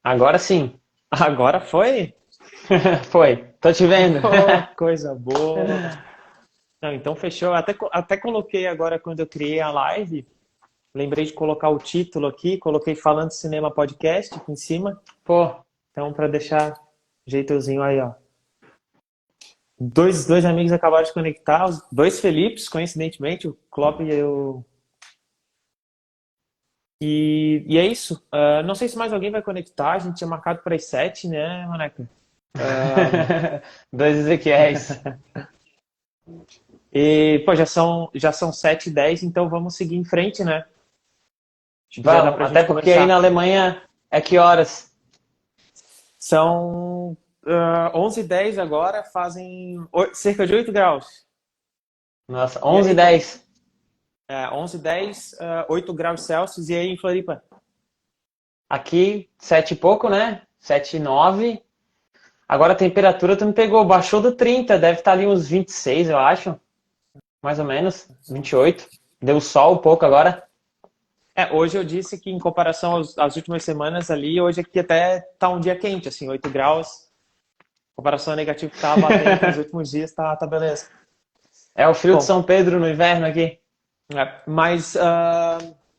Agora sim. Agora foi? Foi. Tô te vendo. Oh, coisa boa. Não, então fechou. Até coloquei agora quando eu criei a live. Lembrei de colocar o título aqui. Coloquei Falando Cinema Podcast aqui em cima. Pô, Então, para deixar jeitozinho aí, ó. Dois amigos acabaram de conectar. Os dois Felipes, coincidentemente. O Klopp e o... E é isso. Não sei se mais alguém vai conectar. A gente tinha marcado para as 7, né, Maneca? dois Ezequiéis. E, pô, já são 7h10, então vamos seguir em frente, né? Acho que já dá Vamos, pra até gente porque aí na começar. Alemanha é que horas? São 11h10 agora, fazem cerca de 8 graus. Nossa, E 11 e aí, 10. 11h10, 8 graus Celsius. E aí em Floripa? Aqui, 7 e pouco, né? 7 e 9. Agora a temperatura tu me pegou, baixou do 30, deve estar ali uns 26, eu acho. Mais ou menos, 28. Deu sol um pouco agora. Hoje eu disse que em comparação às últimas semanas ali, hoje aqui até tá um dia quente, assim, 8 graus. Comparação a negativo que tava batendo nos últimos dias, tá beleza. É o frio de Bom, São Pedro no inverno aqui. mas,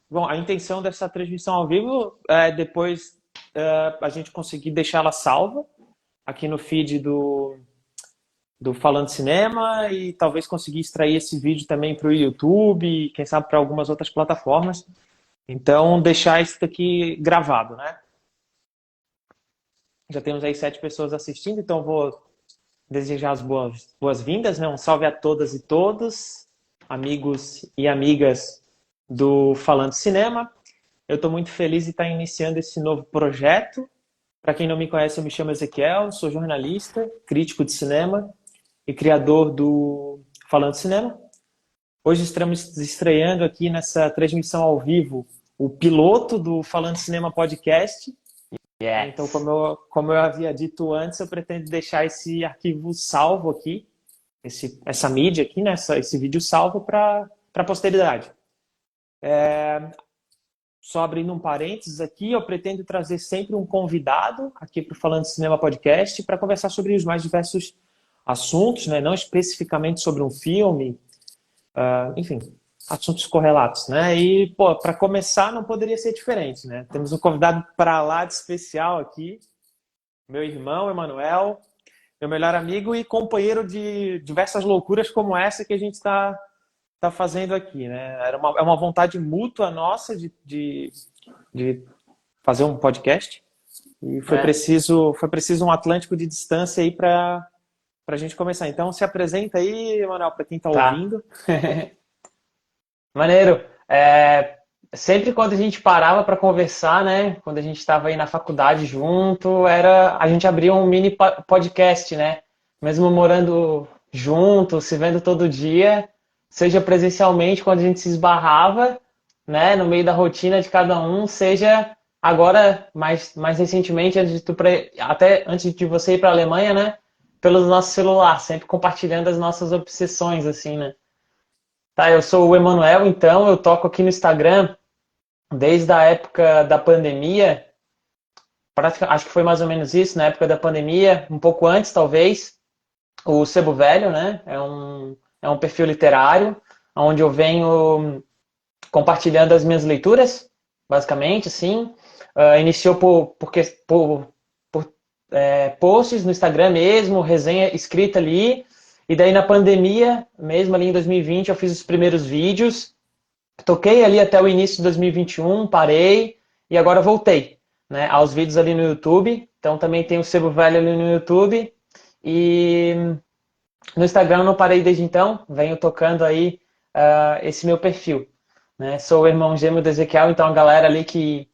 bom, a intenção dessa transmissão ao vivo é depois a gente conseguir deixá-la salva aqui no feed do Falando Cinema e talvez conseguir extrair esse vídeo também para o YouTube e quem sabe para algumas outras plataformas. Então, deixar isso daqui gravado, né? Já temos aí 7 pessoas assistindo, então vou desejar as boas-vindas, né? Um salve a todas e todos, amigos e amigas do Falando Cinema. Eu estou muito feliz de estar iniciando esse novo projeto. Para quem não me conhece, eu me chamo Ezequiel, sou jornalista, crítico de cinema e criador do Falando Cinema. Hoje estamos estreando aqui nessa transmissão ao vivo o piloto do Falando Cinema Podcast. Então, Yes. como eu havia dito antes, eu pretendo deixar esse arquivo salvo aqui, essa mídia aqui, né, esse vídeo salvo para a posteridade. Só abrindo um parênteses aqui, eu pretendo trazer sempre um convidado aqui para o Falando Cinema Podcast para conversar sobre os mais diversos assuntos, né? Não especificamente sobre um filme, enfim, assuntos correlatos, né? E, pô, para começar não poderia ser diferente, né? Temos um convidado para lá de especial aqui, meu irmão Emanuel, meu melhor amigo e companheiro de diversas loucuras como essa que a gente está fazendo aqui, né? É uma vontade mútua nossa de fazer um podcast e É. foi preciso um Atlântico de distância aí para a gente começar. Então se apresenta aí, Emanuel, para quem está Tá. ouvindo. Maneiro. Sempre quando a gente parava para conversar, né? Quando a gente estava aí na faculdade junto, a gente abria um mini podcast, né? Mesmo morando junto, se vendo todo dia, seja presencialmente quando a gente se esbarrava, né? No meio da rotina de cada um, seja agora mais recentemente, até antes de você ir para a Alemanha, né? Pelo nosso celular, sempre compartilhando as nossas obsessões, assim, né? Tá, eu sou o Emanuel, então eu toco aqui no Instagram desde a época da pandemia, acho que foi mais ou menos isso, na época da pandemia, um pouco antes talvez, o Sebo Velho, né? É um perfil literário, onde eu venho compartilhando as minhas leituras, basicamente, assim. Iniciou por posts no Instagram mesmo, resenha escrita ali, e daí na pandemia, mesmo ali em 2020, eu fiz os primeiros vídeos. Toquei ali até o início de 2021, parei e agora voltei, né, aos vídeos ali no YouTube. Então também tem o Sebo Velho ali no YouTube. E no Instagram eu não parei desde então, venho tocando aí esse meu perfil. Né? Sou o irmão gêmeo do Ezequiel, então a galera ali que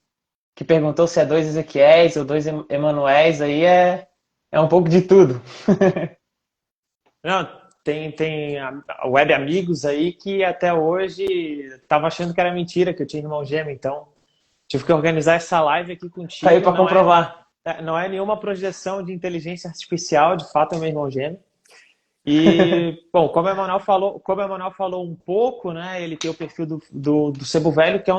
perguntou se é dois Ezequiéis ou dois Emanuéis, aí é um pouco de tudo. Não, tem web amigos aí que até hoje estavam achando que era mentira, que eu tinha irmão gêmeo, então tive que organizar essa live aqui Tá aí contigo. para Não é, comprovar. não é nenhuma projeção de inteligência artificial, de fato é meu irmão gêmeo. E, bom, como o Emanuel falou um pouco, né? Ele tem o perfil do Sebo Velho, que é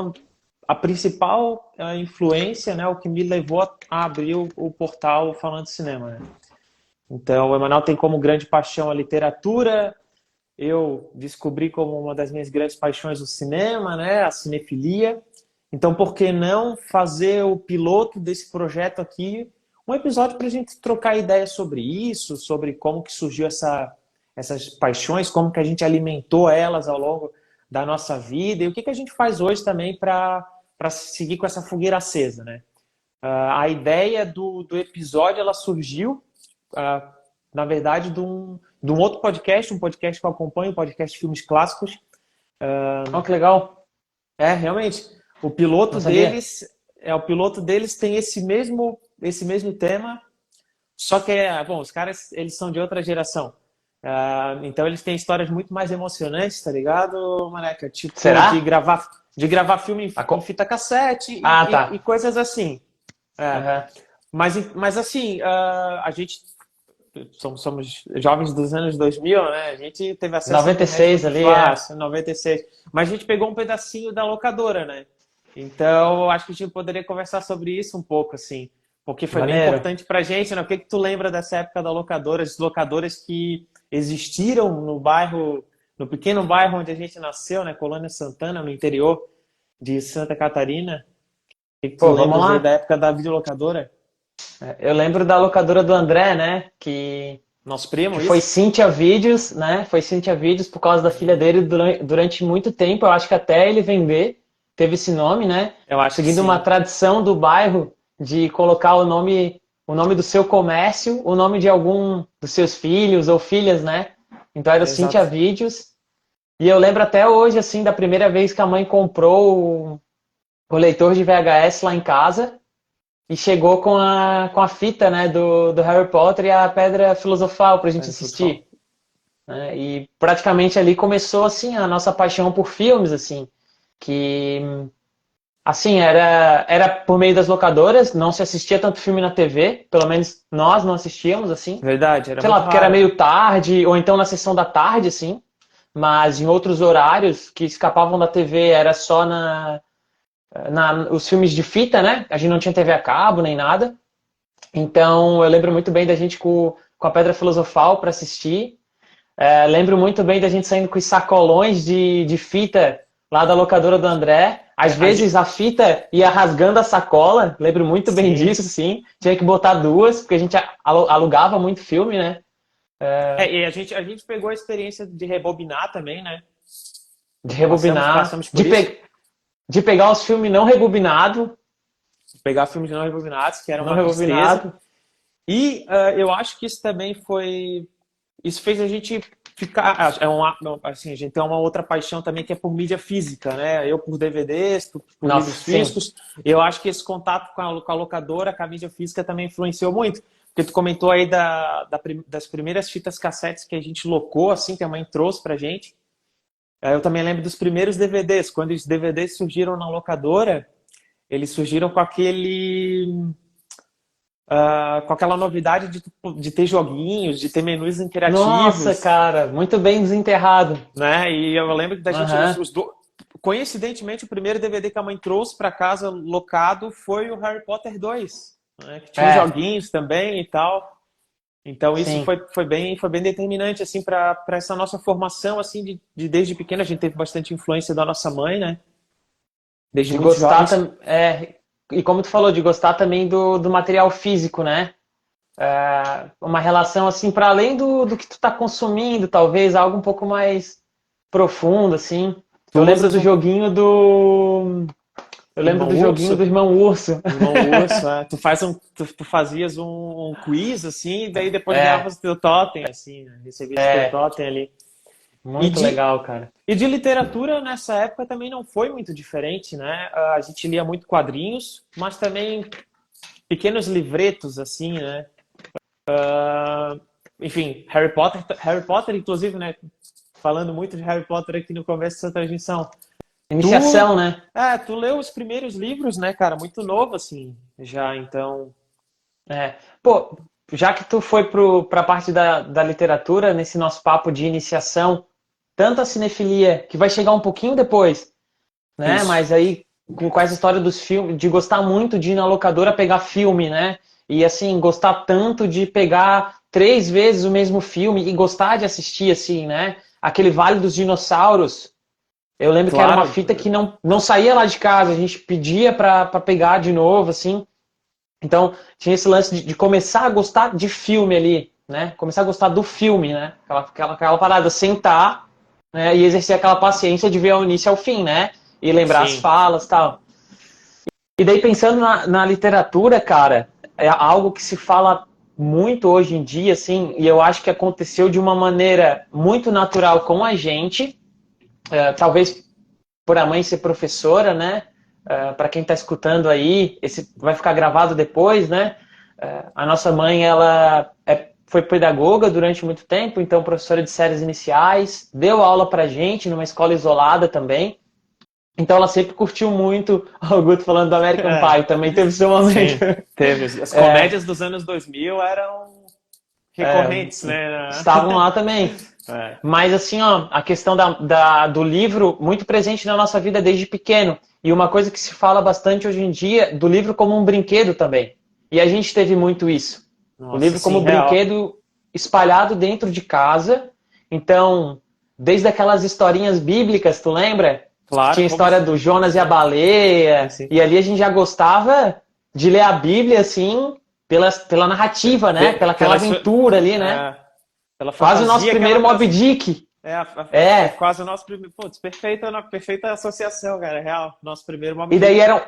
a principal influência, né, o que me levou a abrir o portal Falando de Cinema, né? Então, o Emanuel tem como grande paixão a literatura, eu descobri como uma das minhas grandes paixões o cinema, né, a cinefilia. Então, por que não fazer o piloto desse projeto aqui, um episódio para a gente trocar ideias sobre isso, sobre como que surgiu essas paixões, como que a gente alimentou elas ao longo da nossa vida e o que que a gente faz hoje também para seguir com essa fogueira acesa, né? A ideia do episódio ela surgiu, na verdade, de um outro podcast, um podcast que eu acompanho, um podcast de filmes clássicos. Olha que legal. Realmente, Não sabia. o piloto deles tem esse mesmo tema, só que bom, os caras eles são de outra geração. Então eles têm histórias muito mais emocionantes, tá ligado, Maneca? Tipo, de Será? gravar filme A em fita cassete Ah, e tá. coisas assim. É. Aham. Mas assim, a gente somos jovens dos anos 2000, né? A gente teve acesso à internet 96 muito ali, é. fácil, em 96. Mas a gente pegou um pedacinho da locadora, né? Então, acho que a gente poderia conversar sobre isso um pouco, assim. Porque foi bem Maneiro. importante pra gente, né? O que que tu lembra dessa época da locadora? As locadoras que existiram no bairro, no pequeno bairro onde a gente nasceu, né? Colônia Santana, no interior de Santa Catarina. O que que tu Pô, vamos lembras aí da lá. época da videolocadora? Eu lembro da locadora do André, né? Nosso Que primo, foi isso? Cintia Vídeos, né? Foi Cintia Vídeos por causa da filha dele durante muito tempo. Eu acho que até ele vender teve esse nome, né? Eu acho que Seguindo uma sim. tradição do bairro de colocar o nome do seu comércio, o nome de algum dos seus filhos ou filhas, né? Então era o Cintia Exato. Vídeos. E eu lembro até hoje, assim, da primeira vez que a mãe comprou o leitor de VHS lá em casa. E chegou com a fita, né, do Harry Potter e a Pedra Filosofal pra gente Era futebol. assistir, né? E praticamente ali começou, assim, a nossa paixão por filmes, assim, que, assim, era por meio das locadoras, não se assistia tanto filme na TV, pelo menos nós não assistíamos, assim, Verdade, era sei lá, muito porque era raro. meio tarde, ou então na sessão da tarde, assim, mas em outros horários que escapavam da TV era só os filmes de fita, né? A gente não tinha TV a cabo nem nada. Então, eu lembro muito bem da gente com a Pedra Filosofal para assistir. Lembro muito bem da gente saindo com os sacolões de fita lá da locadora do André. Às É, a vezes gente, a fita ia rasgando a sacola. Lembro muito bem sim. disso, sim. Tinha que botar duas, porque a gente alugava muito filme, né? E a gente pegou a experiência de rebobinar também, né? De Passamos, rebobinar. passamos por isso. De pegar os filmes não rebobinados. Pegar filmes não rebobinados, que era Não uma tristeza. rebobinado. E eu acho que isso também foi. Isso fez a gente ficar. Assim, a gente tem uma outra paixão também que é por mídia física, né? Eu por DVDs, tu por Nossa, livros sim. físicos. Eu acho que esse contato com a locadora, com a mídia física também influenciou muito. Porque tu comentou aí das primeiras fitas cassetes que a gente locou, assim, que a mãe trouxe pra gente. Eu também lembro dos primeiros DVDs. Quando os DVDs surgiram na locadora, eles surgiram com aquela novidade de ter joguinhos, de ter menus Nossa, interativos, cara, muito bem desenterrado. né? E eu lembro da gente, Aham. coincidentemente, o primeiro DVD que a mãe trouxe para casa locado foi o Harry Potter 2, né? Que tinha os É, joguinhos também e tal. Então isso sim. foi bem determinante assim para essa nossa formação assim desde pequena. A gente teve bastante influência da nossa mãe, né? Desde De muito gostar jovens. também. E como tu falou, de gostar também do material físico, né? Uma relação assim, para além do que tu tá consumindo, talvez, algo um pouco mais profundo, assim. Tu Eu lembro usas do um joguinho do. Eu lembro irmão do joguinho do urso, Irmão Urso. irmão urso, tu fazias um quiz assim, e daí depois ganhavas É, o teu totem assim, né? Recebias o teu é. totem ali. E Muito de legal, cara. e de literatura nessa época também não foi muito diferente, né? A gente lia muito quadrinhos, mas também pequenos livretos assim, né? Enfim, Harry Potter, inclusive, né? Falando muito de Harry Potter aqui no começo dessa transmissão. Tu, Iniciação, né? tu leu os primeiros livros, né, cara? Muito novo, assim, já, então. Pô, já que tu foi pra parte da literatura, nesse nosso papo de iniciação, tanto a cinefilia, que vai chegar um pouquinho depois, né? Isso. Mas aí com essa história dos filmes, de gostar muito de ir na locadora pegar filme, né? E assim, gostar tanto de pegar 3 vezes o mesmo filme e gostar de assistir, assim, né? Aquele Vale dos Dinossauros. Eu lembro que era uma Claro, fita que não saía lá de casa, a gente pedia pra pegar de novo, assim. Então, tinha esse lance de começar a gostar de filme ali, né? Começar a gostar do filme, né? Aquela parada, sentar, né? E exercer aquela paciência de ver ao início ao fim, né? E lembrar as sim. falas e tal. E daí, pensando na literatura, cara, é algo que se fala muito hoje em dia, assim, e eu acho que aconteceu de uma maneira muito natural com a gente, talvez por a mãe ser professora, né? Para quem está escutando aí, esse vai ficar gravado depois, né? A nossa mãe, foi pedagoga durante muito tempo, então professora de séries iniciais, deu aula pra gente numa escola isolada também. Então ela sempre curtiu muito o Guto falando do American É, Pie, também teve seu momento. sim, teve. As É, comédias dos anos 2000 eram é, recorrentes, né? estavam lá também. É. Mas assim, ó, a questão do livro muito presente na nossa vida desde pequeno. E uma coisa que se fala bastante hoje em dia, do livro como um brinquedo também. E a gente teve muito isso. O Nossa, livro como sim, real. brinquedo espalhado dentro de casa. Então, desde aquelas historinhas bíblicas, tu lembra? Que Claro, tinha a como história do assim? Jonas e a Sim, baleia. sim. E ali a gente já gostava de ler a Bíblia, assim, pela narrativa, né? Pela Pela, aventura ali, né? pela Quase o nosso fantasia que ela primeiro Moby trazia. Dick. É É, quase o nosso primeiro. Putz, perfeita associação, cara. Real. Nosso primeiro Mob e daí Dick. eram,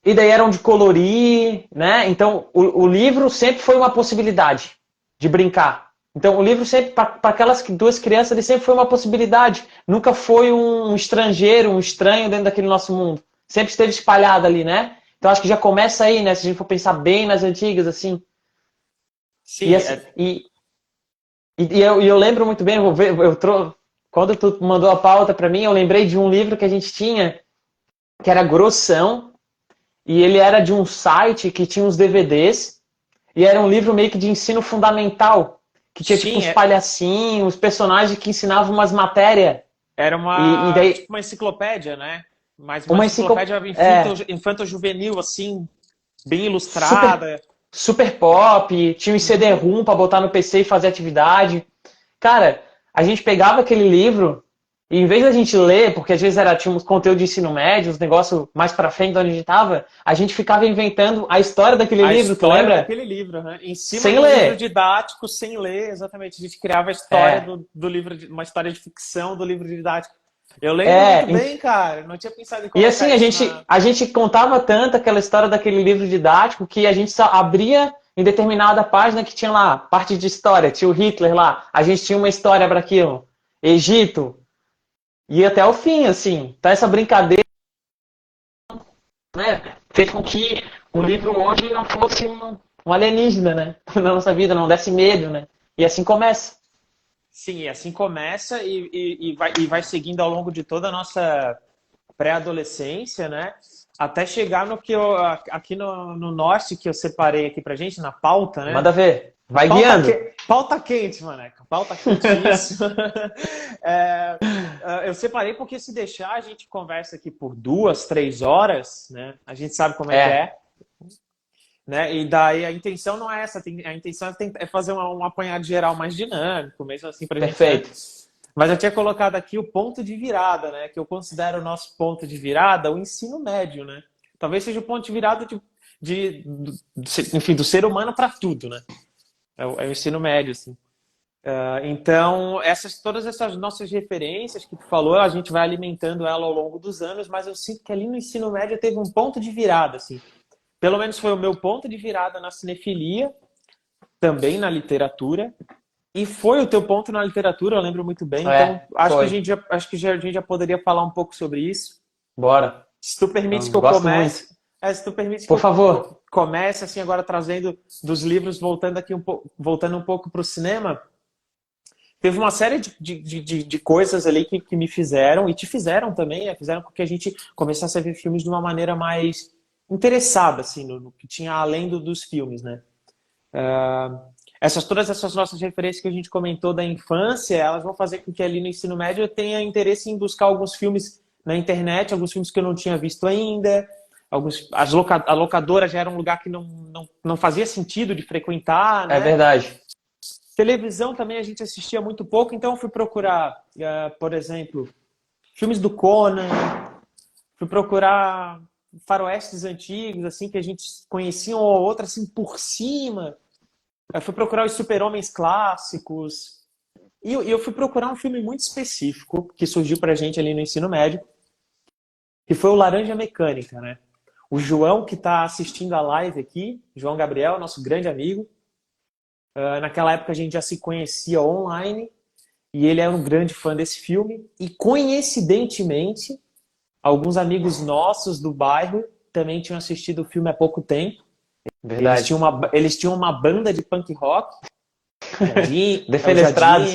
e daí eram de colorir, né? Então o livro sempre foi uma possibilidade de brincar. Então o livro sempre, para aquelas duas crianças, ele sempre foi uma possibilidade. Nunca foi um estrangeiro, um estranho dentro daquele nosso mundo. Sempre esteve espalhado ali, né? Então acho que já começa aí, né? Se a gente for pensar bem nas antigas, assim. E, Sim, assim, eu lembro muito bem, quando tu mandou a pauta para mim, eu lembrei de um livro que a gente tinha, que era grossão, e ele era de um site que tinha uns DVDs, e era um livro meio que de ensino fundamental, que tinha tipo sim, uns palhacinhos, personagens que ensinavam umas matérias, era e uma, daí tipo uma enciclopédia, né? Mas uma uma enciclopédia infanto-juvenil, assim, bem super, ilustrada. super pop, tinha um Uhum. CD-ROM para botar no PC e fazer atividade. Cara, a gente pegava aquele livro e em vez da gente ler, porque às vezes tinha uns conteúdo de ensino médio, uns negócios mais pra frente de onde a gente tava, a gente ficava inventando a história daquele A livro, tu história lembra? daquele livro, né? Em cima Sem de um livro ler. didático, sem ler, exatamente. A gente criava a história É. do livro, uma história de ficção do livro didático. Eu lembro muito É, bem, cara. Não tinha pensado em e colocar assim, a isso gente, na. a gente contava tanto aquela história daquele livro didático que a gente só abria em determinada página que tinha lá, parte de história, tinha o Hitler lá, a gente tinha uma história para aquilo, Egito, e até o fim, assim. Então essa brincadeira, né, fez com que o livro hoje não fosse um alienígena, né, na nossa vida, não desse medo, né, e assim começa. Sim, e assim começa e vai seguindo ao longo de toda a nossa pré-adolescência, né? Até chegar no que eu, aqui no norte que eu separei aqui pra gente, na pauta, né? Manda ver, vai guiando. Pauta quente, maneca. Pauta quentíssima. É, eu separei porque se deixar, a gente conversa aqui por 2, 3 horas, né? A gente sabe como é que É, é, né? E daí a intenção não é essa, a intenção é fazer um apanhado geral mais dinâmico, mesmo assim pra gente, né? perfeito. Mas eu tinha colocado aqui o ponto de virada, né? Que eu considero o nosso ponto de virada o ensino médio, né? Talvez seja o ponto de virada enfim, do ser humano para tudo, né? É o ensino médio, assim. Então, todas essas nossas referências que tu falou, a gente vai alimentando ela ao longo dos anos, mas eu sinto que ali no ensino médio teve um ponto de virada, assim. Pelo menos foi o meu ponto de virada na cinefilia, também na literatura, e foi o teu ponto na literatura, eu lembro muito bem. Então, Foi. a gente já poderia falar um pouco sobre isso. Bora. Se tu permite que eu Gosto muito. comece, se tu permite que Por eu favor. comece assim agora trazendo dos livros, voltando um pouco para o cinema, teve uma série de coisas ali que me fizeram e te fizeram também, né? Fizeram com que a gente começasse a ver filmes de uma maneira mais interessada, assim, no que tinha além dos filmes, né? Todas essas nossas referências que a gente comentou da infância, elas vão fazer com que ali no ensino médio eu tenha interesse em buscar alguns filmes na internet, alguns filmes que eu não tinha visto ainda. A locadora já era um lugar que não fazia sentido de frequentar, É né? verdade. Televisão também a gente assistia muito pouco, então eu fui procurar, por exemplo, filmes do Conan, fui procurar faroestes antigos, assim, que a gente conhecia um ou outro, assim, por cima. Eu fui procurar os super-homens clássicos. E eu fui procurar um filme muito específico que surgiu pra gente ali no ensino médio, que foi o Laranja Mecânica, né? O João, que está assistindo a live aqui, João Gabriel, nosso grande amigo, naquela época a gente já se conhecia online e ele era um grande fã desse filme. E coincidentemente, alguns amigos nossos do bairro também tinham assistido o filme há pouco tempo. Verdade. Eles tinham uma banda de punk rock, Defenestrados.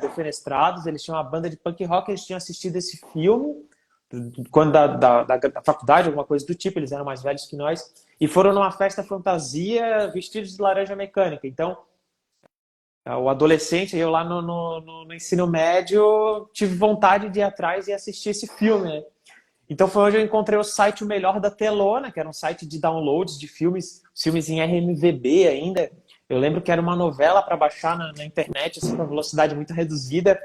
Defenestrados, eles tinham uma banda de punk rock, eles tinham assistido esse filme quando da faculdade, alguma coisa do tipo, eles eram mais velhos que nós, e foram numa festa fantasia vestidos de laranja mecânica. Então, o adolescente, eu lá no ensino médio, tive vontade de ir atrás e assistir esse filme, né? Então foi onde eu encontrei o site O Melhor da Telona, que era um site de downloads de filmes em RMVB ainda. Eu lembro que era uma novela para baixar na internet, assim, com velocidade muito reduzida.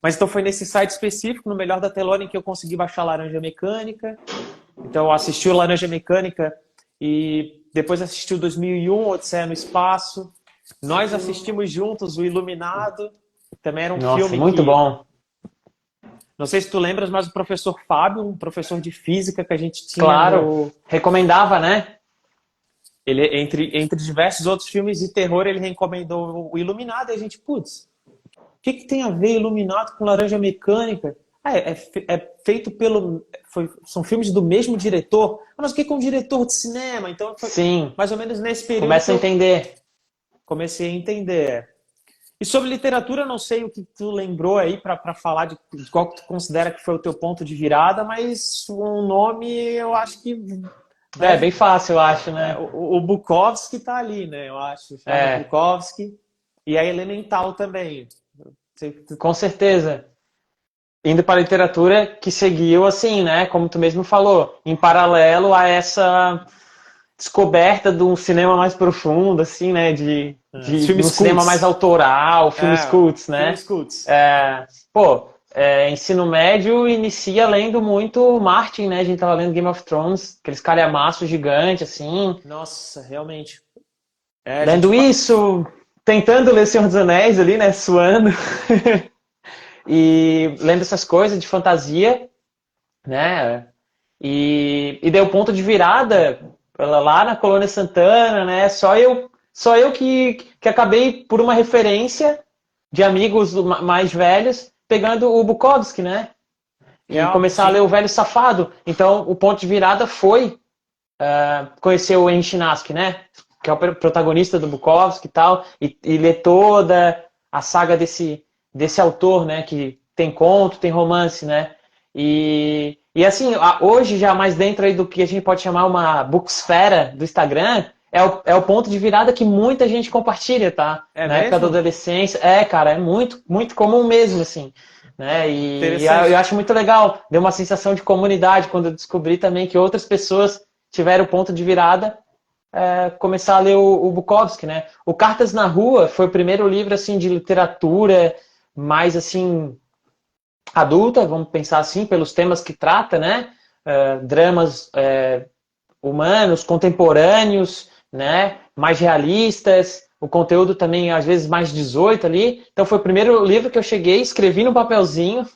Mas então foi nesse site específico, no Melhor da Telona, em que eu consegui baixar Laranja Mecânica. Então eu assisti o Laranja Mecânica e depois assisti o 2001, Odisseia no Espaço. Nós assistimos juntos o Iluminado. Também era um Nossa, filme muito que... bom. Não sei se tu lembras, mas o professor Fábio, um professor de física que a gente tinha Claro. no... Recomendava, né? Ele, entre diversos outros filmes de terror, ele recomendou o Iluminado. E a gente, putz, o que tem a ver Iluminado com Laranja Mecânica? É feito pelo... são filmes do mesmo diretor. Mas o que é um diretor de cinema? Então foi Sim. mais ou menos nesse período Começa que a eu entender. comecei a entender. E sobre literatura, não sei o que tu lembrou aí para falar de qual que tu considera que foi o teu ponto de virada, mas um nome eu acho que É, bem deve... fácil, eu acho, né? o Bukowski tá ali, né? Eu acho. Charles É, Bukowski. E a Elemental também. com certeza. Indo para a literatura que seguiu assim, né? Como tu mesmo falou, em paralelo a essa descoberta de um cinema mais profundo, assim, né? Os De um filmes cinema mais cults. autoral, filmes cults, né? Filmes cults. É, ensino médio inicia lendo muito Martin, né? A gente tava lendo Game of Thrones, aqueles calhamaços gigantes, assim. Nossa, realmente. A gente... Lendo isso, tentando ler Senhor dos Anéis ali, né? Suando. E lendo essas coisas de fantasia, né? E deu ponto de virada lá na Colônia Santana, né? Só eu que acabei por uma referência de amigos mais velhos pegando o Bukowski, né? E começar a ler Sim. o Velho Safado. Então, o ponto de virada foi conhecer o Henry Chinaski, né? Que é o protagonista do Bukowski e tal, e ler toda a saga desse autor, né? Que tem conto, tem romance, né? E assim, hoje já mais dentro aí do que a gente pode chamar uma booksfera do Instagram, é o ponto de virada que muita gente compartilha, tá? É Na época da mesmo? adolescência. Cara, é muito, muito comum mesmo, assim. Né? E eu Interessante. acho muito legal. Deu uma sensação de comunidade quando eu descobri também que outras pessoas tiveram ponto de virada, começar a ler o Bukowski, né? O Cartas na Rua foi o primeiro livro assim de literatura mais assim adulta, vamos pensar assim, pelos temas que trata, né? Dramas humanos, contemporâneos, né? Mais realistas, o conteúdo também às vezes mais 18 ali. Então foi o primeiro livro que eu cheguei, escrevi no papelzinho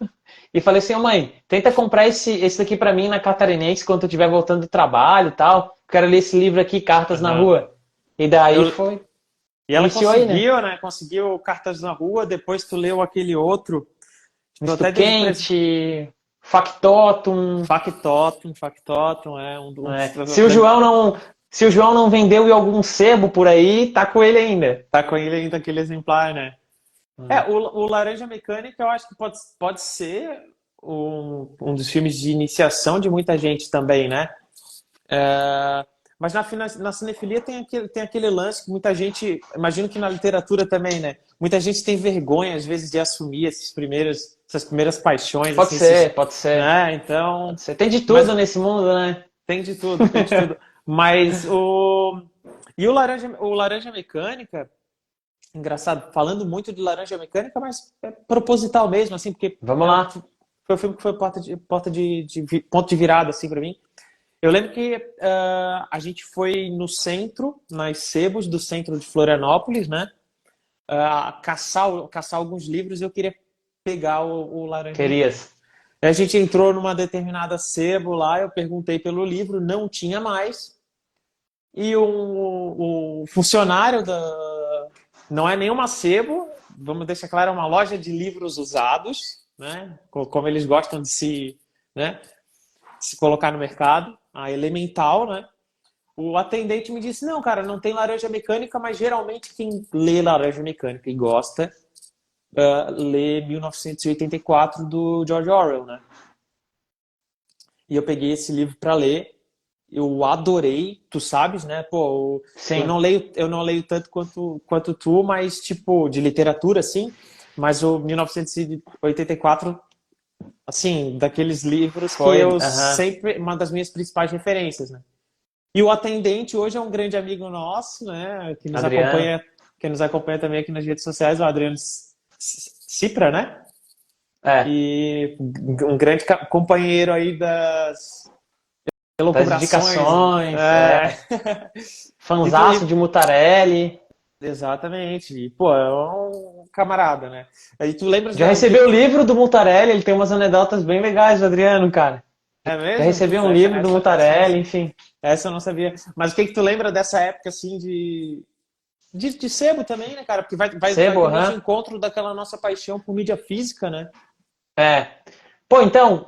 e falei assim, mãe, tenta comprar esse daqui para mim na Catarinense quando eu estiver voltando do trabalho e tal. Quero ler esse livro aqui, Cartas na Aham. Rua. E daí Eu... foi, E ela iniciou aí, né? conseguiu, né? Conseguiu Cartas na Rua, depois tu leu aquele outro. Tipo, eu Misto até dei de presente. quente, factotum. Factotum, é um dos. Se o João não vendeu em algum sebo por aí, tá com ele ainda. Tá com ele ainda aquele exemplar, né? O Laranja Mecânica eu acho que pode ser um dos filmes de iniciação de muita gente também, né? Mas na cinefilia tem aquele lance que muita gente, imagino que na literatura também, né? Muita gente tem vergonha, às vezes, de assumir essas primeiras paixões, Pode assim, ser, pode ser. né? Então, Pode ser. Tem de mas tudo nesse mundo, né? tem de tudo, tem de tudo. Mas e o Laranja Mecânica, engraçado, falando muito de Laranja Mecânica, mas é proposital mesmo, assim, porque Vamos lá. foi o filme que foi ponto de virada, assim, para mim. Eu lembro que a gente foi no centro, nas sebos do centro de Florianópolis, né? Caçar alguns livros e eu queria pegar o Laranja Mecânica. Querias. A gente entrou numa determinada sebo lá, eu perguntei pelo livro, não tinha mais. E o funcionário não é nenhuma sebo, vamos deixar claro, é uma loja de livros usados, né? Como eles gostam de né? Se colocar no mercado, a Elemental, né? O atendente me disse, não, cara, não tem Laranja Mecânica, mas geralmente quem lê Laranja Mecânica e gosta, lê 1984 do George Orwell, né? E eu peguei esse livro para ler, eu adorei, tu sabes, né? Pô, Sim. eu não leio tanto quanto tu, mas tipo, de literatura, assim, mas o 1984, assim, daqueles livros que Foi. eu Aham. sempre, uma das minhas principais referências, né? E o atendente hoje é um grande amigo nosso, né? Adriano. Que nos acompanha também aqui nas redes sociais, o Adriano Cipra, né? É. E um grande companheiro aí das Das elucubrações. indicações. É. Então, Fanzaço de Mutarelli. exatamente. E, pô, é um camarada, né? Aí tu lembras Já o que recebeu o livro do Mutarelli, ele tem umas anedotas bem legais, o Adriano, cara. é Já mesmo? recebeu Putz, um livro do essa eu não Mutarelli, sabia. enfim. Essa eu não sabia. Mas o que que tu lembra dessa época, assim, de sebo também, né, cara? Porque vai Sebo, muito de aham. encontro daquela nossa paixão por mídia física, né? É. Pô, então,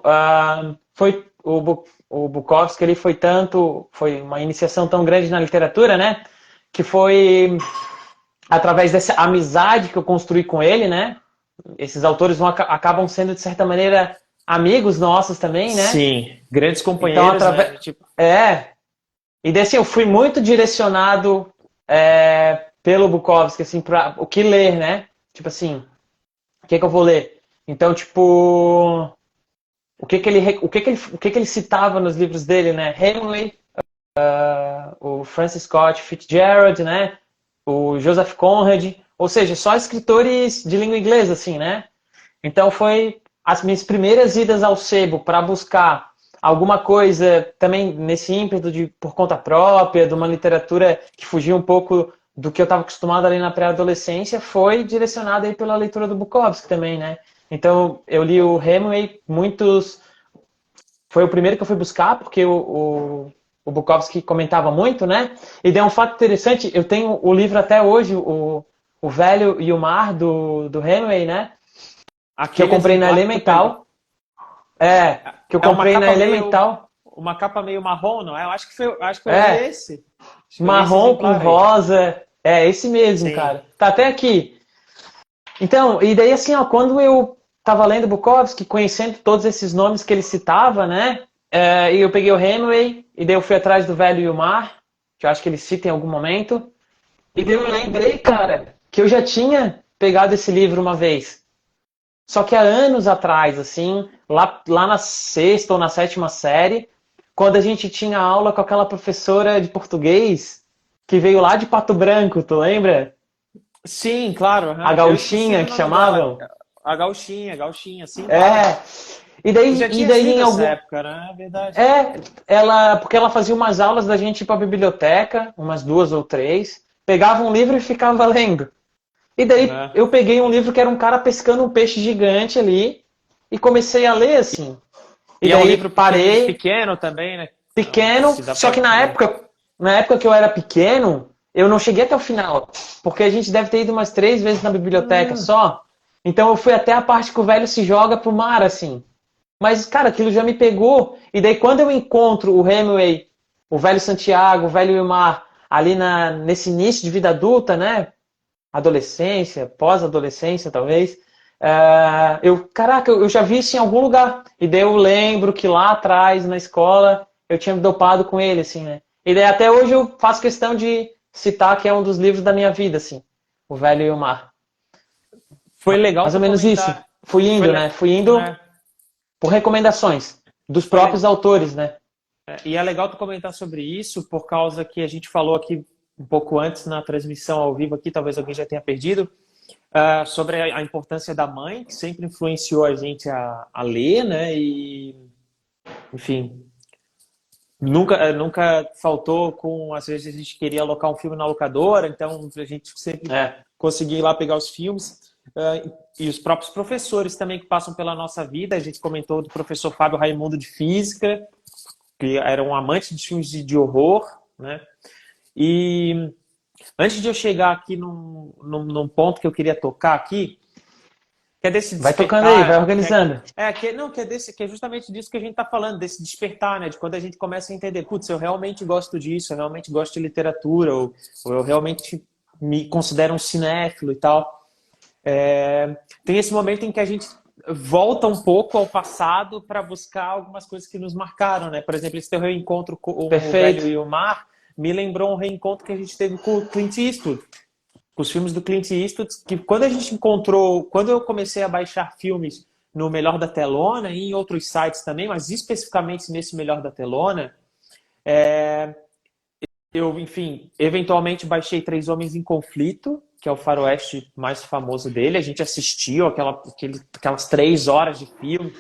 foi o Bukowski, ele foi uma iniciação tão grande na literatura, né? Que foi através dessa amizade que eu construí com ele, né? Esses autores acabam sendo, de certa maneira, amigos nossos também, né? Sim, grandes Então, companheiros, né? Tipo, e daí, assim, eu fui muito direcionado pelo Bukowski, assim, para o que ler, né? Tipo assim, o que eu vou ler? Então, tipo, o que ele citava nos livros dele, né? Hemingway, o Francis Scott Fitzgerald, né? O Joseph Conrad, ou seja, só escritores de língua inglesa, assim, né? Então foi as minhas primeiras idas ao sebo para buscar alguma coisa também nesse ímpeto de por conta própria, de uma literatura que fugia um pouco do que eu estava acostumado ali na pré-adolescência, foi direcionada aí pela leitura do Bukowski também, né? Então eu li o Hemingway, foi o primeiro que eu fui buscar, porque o Bukowski comentava muito, né? E deu um fato interessante, eu tenho o livro até hoje, o Velho e o Mar, do Hemingway, né? Que eu aquele comprei na exemplar que tu pegou. Elemental. É, que eu É uma comprei na capa meio, Elemental. uma capa meio marrom, não é? Acho que eu olhei É, esse. Acho que eu olhei esse marrom com exemplar aí. rosa. É, esse mesmo, Sim. cara. Tá até aqui. Então, e daí assim, ó, quando eu tava lendo Bukowski, conhecendo todos esses nomes que ele citava, né? E eu peguei o Hemingway, e daí eu fui atrás do Velho e o Mar, que eu acho que ele cita em algum momento. E daí eu lembrei, cara, que eu já tinha pegado esse livro uma vez. Só que há anos atrás, assim, lá na sexta ou na sétima série, quando a gente tinha aula com aquela professora de português que veio lá de Pato Branco, tu lembra? Sim, claro. A Aham. Eu esqueci gauchinha do que nome dela. chamavam. A gauchinha, sim, claro. É. E Tu daí, já e tinhas daí lido em essa algum. época, né? É verdade. Porque ela fazia umas aulas da gente ir para a biblioteca, umas duas ou três, pegava um livro e ficava lendo. E daí Né? eu peguei um livro que era um cara pescando um peixe gigante ali e comecei a ler assim. E E é um daí livro parei, pequeno também, né? pequeno, Que dá só pra que ler. na época que eu era pequeno, eu não cheguei até o final, porque a gente deve ter ido umas três vezes na biblioteca Ah, só. Então eu fui até a parte que o velho se joga pro mar, assim. Mas, cara, aquilo já me pegou. E daí quando eu encontro o Hemingway, o velho Santiago, o velho Wilmar, ali nesse início de vida adulta, né? Adolescência, pós-adolescência, talvez. Caraca, eu já vi isso em algum lugar. E daí eu lembro que lá atrás, na escola, eu tinha me dopado com ele, assim, né? E daí até hoje eu faço questão de citar que é um dos livros da minha vida, assim. O Velho e o Mar. Foi legal Mais ou tu menos isso. comentar. Fui Foi, indo, né? Fui indo é, por recomendações dos foi próprios legal. autores, né? E é legal tu comentar sobre isso, por causa que a gente falou aqui um pouco antes na transmissão ao vivo aqui, talvez alguém já tenha perdido, sobre a importância da mãe, que sempre influenciou a gente a ler, né? E, enfim, nunca faltou com, às vezes a gente queria alocar um filme na locadora, então a gente sempre É, conseguia ir lá pegar os filmes. E os próprios professores também que passam pela nossa vida. A gente comentou do professor Fábio Raimundo de Física, que era um amante de filmes de horror, né? E antes de eu chegar aqui num ponto que eu queria tocar aqui, que é desse vai tocando aí, vai despertar, organizando. que é justamente disso que a gente está falando, desse despertar, né? De quando a gente começa a entender, putz, eu realmente gosto disso, eu realmente gosto de literatura, ou eu realmente me considero um cinéfilo e tal. Tem esse momento em que a gente volta um pouco ao passado para buscar algumas coisas que nos marcaram, né? Por exemplo, esse teu reencontro com o Velho Perfeito. e o Mar me lembrou um reencontro que a gente teve com o Clint Eastwood, com os filmes do Clint Eastwood, que quando a gente encontrou, quando eu comecei a baixar filmes no Melhor da Telona e em outros sites também, mas especificamente nesse Melhor da Telona, eu, enfim, eventualmente baixei Três Homens em Conflito, que é o faroeste mais famoso dele. A gente assistiu aquelas 3 horas de filme.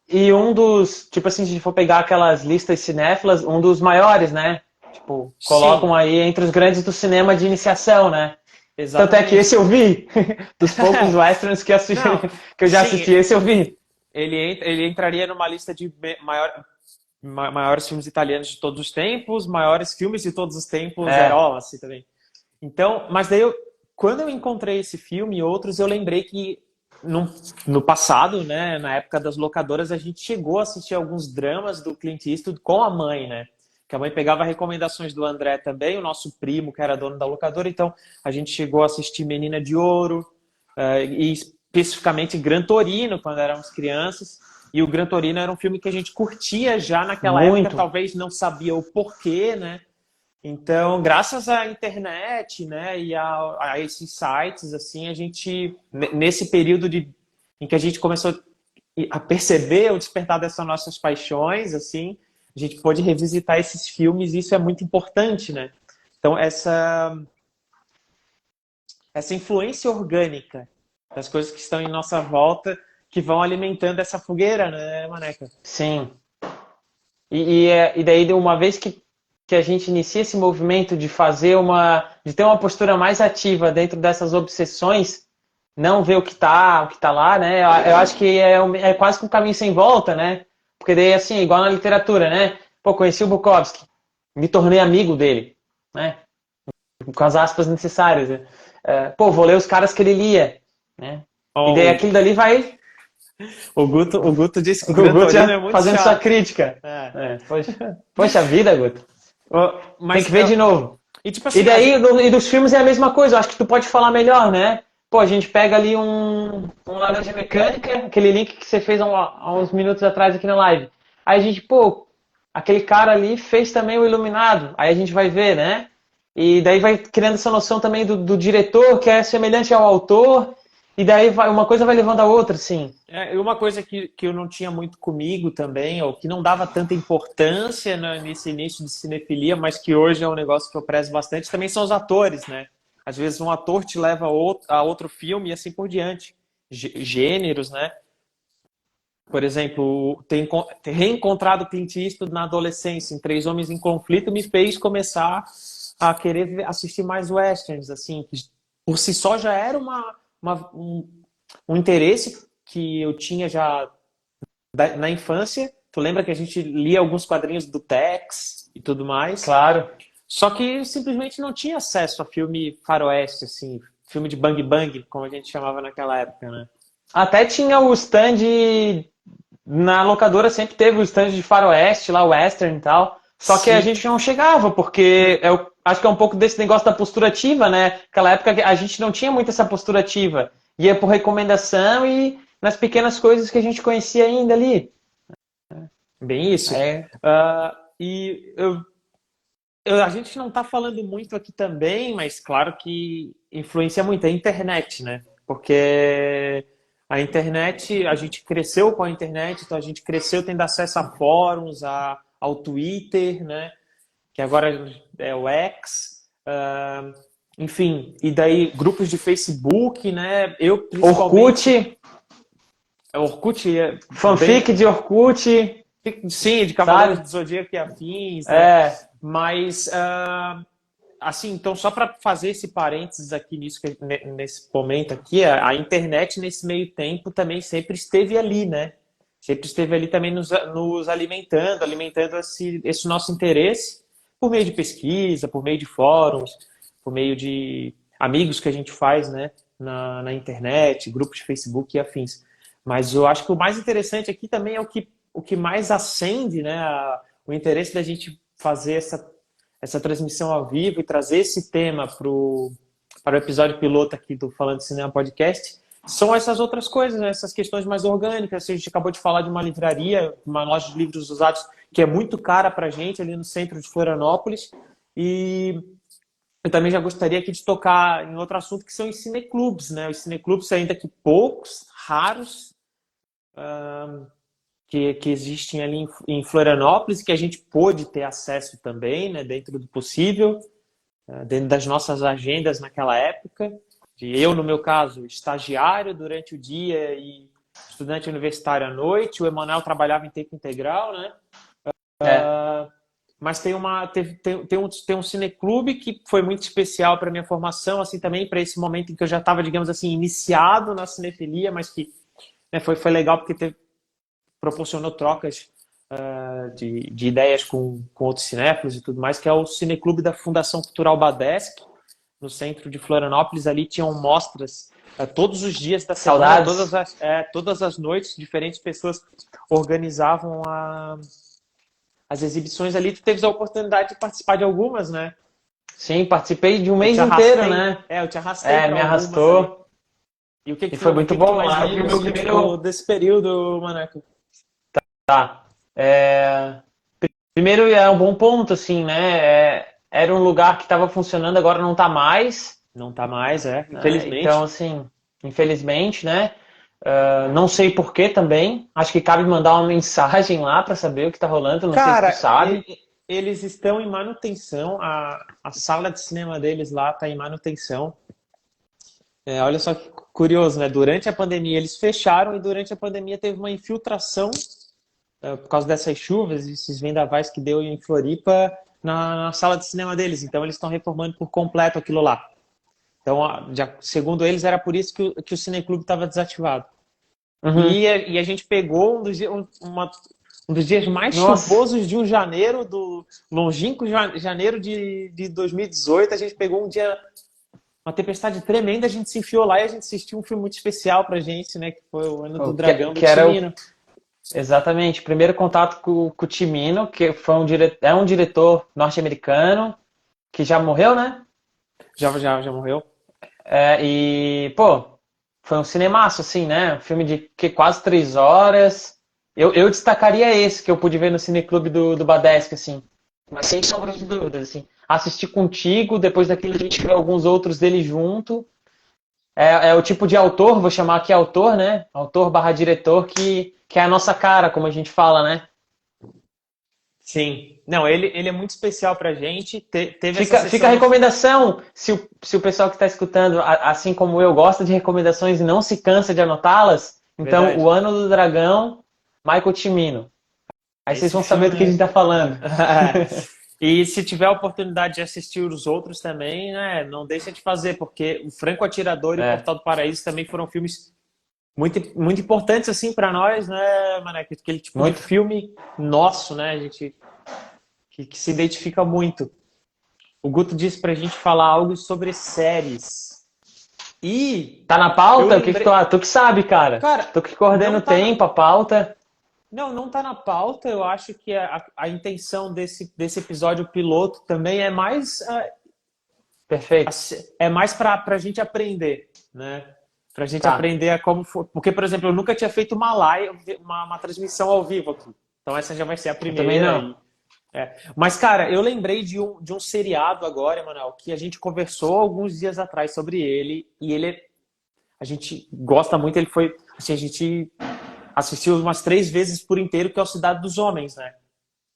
E um dos, tipo assim, se a gente for pegar aquelas listas cinéfilas, um dos maiores, né? Tipo, Sim, colocam aí entre os grandes do cinema de iniciação, né? Tanto é que esse exatamente. eu vi, dos poucos westerns que, Não, que eu já sim, assisti, esse eu vi. ele entraria numa lista de maiores filmes italianos de todos os tempos, maiores filmes de todos os tempos, É, assim também. Então, mas daí quando eu encontrei esse filme e outros, eu lembrei que no passado, né, na época das locadoras, a gente chegou a assistir alguns dramas do Clint Eastwood com a mãe, né? Que a mãe pegava recomendações do André também, o nosso primo, que era dono da locadora. Então, a gente chegou a assistir Menina de Ouro, e especificamente Gran Torino, quando éramos crianças. E o Gran Torino era um filme que a gente curtia já naquela época, muito. talvez não sabia o porquê, né? Então, graças à internet, né, e a esses sites, assim, a gente, nesse período em que a gente começou a perceber o despertar dessas nossas paixões, assim, a gente pôde revisitar esses filmes e isso é muito importante, né? Então, essa influência orgânica das coisas que estão em nossa volta que vão alimentando essa fogueira, né, Maneca? Sim. E daí, de uma vez que a gente inicia esse movimento de fazer de ter uma postura mais ativa dentro dessas obsessões, não ver o que tá lá, né? Eu acho que é quase que um caminho sem volta, né? Porque daí, assim, igual na literatura, né? Pô, conheci o Bukowski, me tornei amigo dele, né? Com as aspas necessárias, né? Pô, vou ler os caras que ele lia, né? E daí Oh, aquilo dali vai o Guto disse que o o Gran Guto Torino já é muito fazendo sua chato. crítica. É. Poxa vida, Guto. Tem Mas, que ver de novo. e tipo E assim, daí, e dos filmes é a mesma coisa. Eu acho que tu pode falar melhor, né? Pô, a gente pega ali um Laranja Mecânica, aquele link que você fez há uns minutos atrás aqui na live. Aí a gente, pô, aquele cara ali fez também o Iluminado. Aí a gente vai ver, né? E daí vai criando essa noção também do diretor, que é semelhante ao autor. E daí uma coisa vai levando a outra, assim. e uma coisa que eu não tinha muito comigo também, ou que não dava tanta importância nesse início de cinefilia, mas que hoje é um negócio que eu prezo bastante, também são os atores, né? Às vezes um ator te leva a outro filme e assim por diante. Gêneros, né? Por exemplo, ter reencontrado Clint Eastwood na adolescência, em Três Homens em Conflito, me fez começar a querer assistir mais westerns, assim, que por si só já era um interesse que eu tinha já na infância. Tu lembra que a gente lia alguns quadrinhos do Tex e tudo mais? Claro. Só que simplesmente não tinha acesso a filme faroeste, assim, filme de bang bang, como a gente chamava naquela época, né? Até tinha o stand na locadora, sempre teve o stand de faroeste, lá, western e tal. Só que a Sim, gente não chegava, porque eu acho que é um pouco desse negócio da postura ativa, né? Naquela época a gente não tinha muito essa postura ativa. Ia por recomendação e nas pequenas coisas que a gente conhecia ainda ali. bem isso. É, E A gente não está falando muito aqui também, mas claro que influencia muito a internet, né? Porque a internet, a gente cresceu com a internet, então a gente cresceu tendo acesso a fóruns, ao Twitter, né? Que agora é o X, enfim, e daí grupos de Facebook, né? Eu principalmente. Orkut, Orkut é fanfic de Orkut, sim, de Cavaleiros sabe? do Zodíaco e afins, né? É, Mas, assim, então só para fazer esse parênteses aqui nisso, nesse momento aqui, a internet nesse meio tempo também sempre esteve ali, né? Sempre esteve ali também nos alimentando esse nosso interesse por meio de pesquisa, por meio de fóruns, por meio de amigos que a gente faz, né? Na internet, grupos de Facebook e afins. Mas eu acho que o mais interessante aqui também é o que mais acende, né, o interesse da gente fazer essa transmissão ao vivo e trazer esse tema para o episódio piloto aqui do Falando de Cinema Podcast, são essas outras coisas, né, essas questões mais orgânicas. A gente acabou de falar de uma livraria, uma loja de livros usados, que é muito cara para a gente, ali no centro de Florianópolis. E eu também já gostaria aqui de tocar em outro assunto, que são os cineclubes, né? Os cineclubes, ainda que poucos, raros, que existem ali em Florianópolis, que a gente pôde ter acesso também, né, dentro do possível, dentro das nossas agendas naquela época. Eu, no meu caso, estagiário durante o dia e estudante universitário à noite. O Emanuel trabalhava em tempo integral, né? é. Mas tem um cineclube que foi muito especial para minha formação, assim também para esse momento em que eu já estava, digamos assim, iniciado na cinefilia, mas que, né, foi legal porque proporcionou trocas de ideias com outros cinéfilos e tudo mais, que é o Cineclube da Fundação Cultural Badesc, no centro de Florianópolis. Ali tinham mostras todos os dias da semana, Saudades. todas as noites, diferentes pessoas organizavam as exibições ali. Tu teve a oportunidade de participar de algumas, né? Sim, participei de um Eu mês te inteiro, arrastei, né? eu te arrastei para Me algumas ali. arrastou. E E foi o muito que tu bom. mais Aí o lembra meu assim, tipo, primeiro. desse período, Maneco? Tá. É, primeiro é um bom ponto, assim, né? Era um lugar que estava funcionando, agora não está mais, Não tá mais, né? Então, infelizmente. assim, infelizmente, né? Não sei por que também. Acho que cabe mandar uma mensagem lá para saber o que está rolando. Não sei se tu Cara, sabe. eles estão em manutenção, a sala de cinema deles lá está em manutenção. Olha só que curioso, né? Durante a pandemia eles fecharam e durante a pandemia teve uma infiltração por causa dessas chuvas, esses vendavais que deu em Floripa na sala de cinema deles. Então eles estão reformando por completo aquilo lá. Então, segundo eles, era por isso que o Cineclube estava desativado. Uhum. E a gente pegou um dos dias mais Nossa, chuvosos de um janeiro, do longínquo janeiro de 2018. A gente pegou um dia, uma tempestade tremenda, a gente se enfiou lá e a gente assistiu um filme muito especial pra gente, né? Que foi o Ano do Dragão do que era o. Cimino. Exatamente, primeiro contato com o Timino, que foi é um diretor norte-americano, que já morreu, né? Já morreu? E, pô, foi um cinemaço, assim, né? Um filme de quase 3 horas. Eu destacaria esse que eu pude ver no Cineclube do Badesc, assim. Mas sem sombra de dúvidas, assim. Assisti contigo, depois daquilo a gente viu alguns outros dele junto. É o tipo de autor, vou chamar aqui autor, né? Autor barra diretor, que é a nossa cara, como a gente fala, né? Sim. Não, ele é muito especial pra gente. Teve essa Fica a sessão. recomendação, se o pessoal que está escutando, assim como eu, gosta de recomendações e não se cansa de anotá-las, então, O Verdade. Ano do Dragão, Michael Cimino. Aí vocês Esse vão saber do que a gente filme. está falando. E se tiver a oportunidade de assistir os outros também, né, não deixa de fazer, porque o Franco Atirador e o É, Portal do Paraíso também foram filmes muito importantes assim para nós, né, Maneco? Aquele tipo de muito. filme nosso, né, a gente que se identifica muito. O Guto disse pra gente falar algo sobre séries. E Tá na eu pauta? O que que lembrei, tu que sabe, cara? cara, Tu que coordena não o tá na, tempo, a pauta. não tá na pauta. Eu acho que a intenção desse episódio piloto também é mais Perfeito. é mais para a gente aprender, né? Para a gente Tá. aprender a como for. Porque, por exemplo, eu nunca tinha feito uma live, uma transmissão ao vivo aqui. Então essa já vai ser a Eu também primeira. não. Mas, cara, eu lembrei de um seriado agora, Emanuel, que a gente conversou alguns dias atrás sobre ele, e a gente gosta muito, ele foi, assim, a gente assistiu umas 3 vezes por inteiro, que é o Cidade dos Homens, né?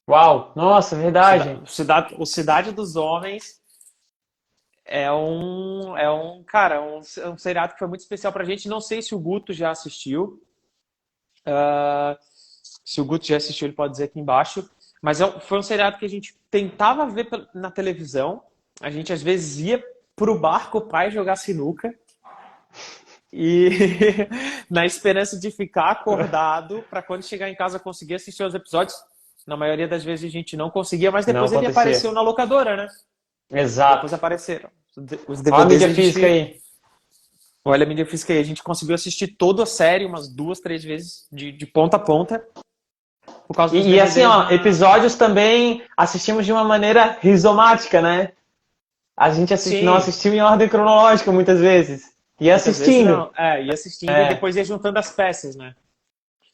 Uau, nossa, verdade. O Cidade dos Homens cara, um seriado que foi muito especial pra gente. Não sei se o Guto já assistiu. Se o Guto já assistiu, ele pode dizer aqui embaixo. Mas foi um seriado que a gente tentava ver na televisão. A gente às vezes ia pro bar com o pai jogar sinuca. E na esperança de ficar acordado para quando chegar em casa conseguir assistir os episódios. Na maioria das vezes a gente não conseguia, mas Não depois ele acontecia. apareceu na locadora, né? Depois Exato. apareceram. Os Olha a DVDs mídia a física gente. aí. Olha a mídia física aí. A gente conseguiu assistir toda a série umas 2, 3 vezes, de ponta a ponta, por causa dos E assim, DVDs ó, episódios também assistimos de uma maneira rizomática, né? A gente não Sim, assistiu em ordem cronológica muitas vezes. Ia muitas vezes assistindo. não. Ia assistindo e É, depois ia juntando as peças, né?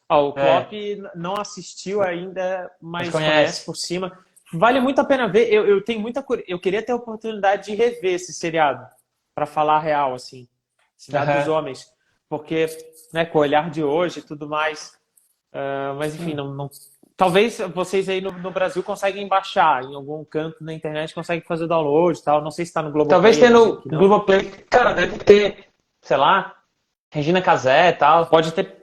Ó, o Klopp é. não assistiu ainda, Mas mas conhece conhece. por cima. Vale muito a pena ver. Eu tenho eu queria ter a oportunidade de rever esse seriado, para falar a real, assim. Cidade dos Aham. Homens. Porque, né, com o olhar de hoje e tudo mais. Mas, enfim, talvez vocês aí no Brasil conseguem baixar. Em algum canto na internet conseguem fazer o download e tal. Não sei se está no Talvez Globoplay, eu imagino tendo que não. Globoplay, cara, deve ter, sei lá, Regina Casé e tal. Pode ter,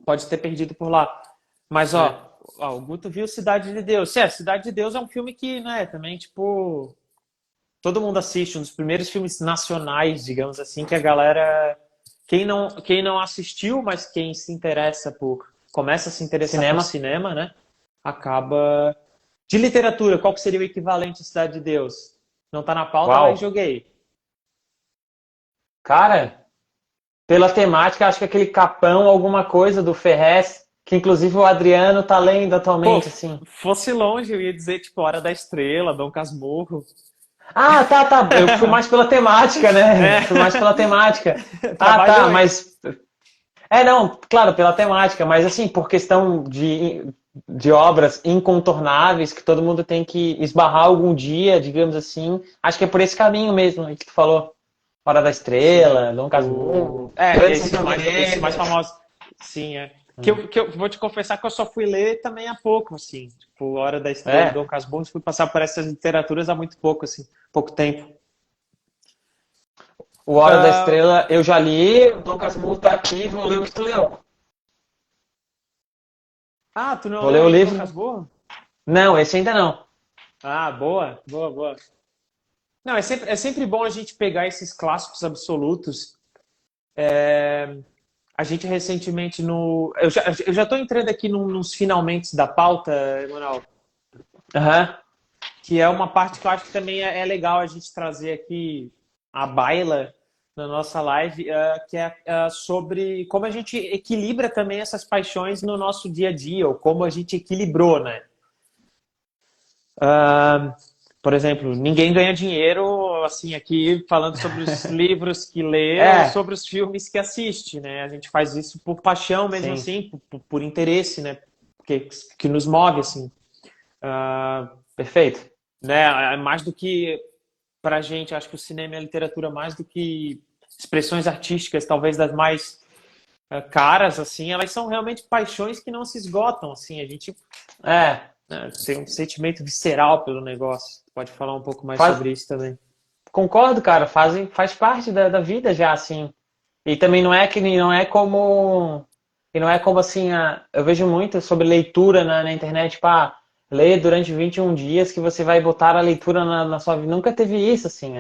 pode ter perdido por lá. Mas, É. o Guto viu Cidade de Deus. Cidade de Deus é um filme que, né, também, tipo, todo mundo assiste, um dos primeiros filmes nacionais, digamos assim, que a galera. Quem não assistiu, mas quem se interessa começa a se interessar por Cinema. cinema, né? Acaba. De literatura, qual que seria o equivalente à Cidade de Deus? Não tá na pauta, mas Uau. joguei. Cara, pela temática, acho que aquele Capão, alguma coisa do Ferrez, que inclusive o Adriano tá lendo Pô, atualmente, assim. fosse longe, eu ia dizer, tipo, Hora da Estrela, Dom Casmurro. Ah, tá, tá. Eu fui mais pela temática, né? Fui mais pela temática. Ah, tá, Trabalhou, hein? mas. É, não, claro, pela temática, mas assim, por questão de obras incontornáveis que todo mundo tem que esbarrar algum dia, digamos assim. Acho que é por esse caminho mesmo aí que tu falou. Hora da Sim. Estrela, Dom Casmurro, Esse mais famoso. Sim, é. Que eu vou te confessar que eu só fui ler também há pouco, assim. Tipo, Hora da Estrela e É, Dom Casmurro, fui passar por essas literaturas há muito pouco, assim. Pouco tempo. o Hora da Ah, Estrela eu já li, o Dom Casmurro tá aqui, vou ler o que tu leu. tu não Vou ler leu o ainda Dom livro. Casmurro? Não, esse ainda não. Boa, boa, boa. Não, é sempre bom a gente pegar esses clássicos absolutos. A gente recentemente no. Eu já tô entrando aqui nos finalmente da pauta, Emanuel, Aham. que é uma parte que eu acho que também é legal a gente trazer aqui à baila na nossa live, que é sobre como a gente equilibra também essas paixões no nosso dia a dia, ou como a gente equilibrou, né? Por exemplo, ninguém ganha dinheiro assim aqui falando sobre os livros que lê ou É, sobre os filmes que assiste, né? A gente faz isso por paixão mesmo sim. assim, por interesse, né? Que nos move assim. Ah, Perfeito. né? Mais do que para a gente, acho que o cinema e a literatura mais do que expressões artísticas, talvez das mais caras assim, elas são realmente paixões que não se esgotam assim. A gente, É, né, tem um sentimento visceral pelo negócio. Pode falar um pouco mais faz, sobre isso também. concordo, cara, faz parte da vida já, assim. E também não é como. E não é como assim, eu vejo muito sobre leitura na internet, tipo, ler durante 21 dias que você vai botar a leitura na sua vida. Nunca teve isso, assim.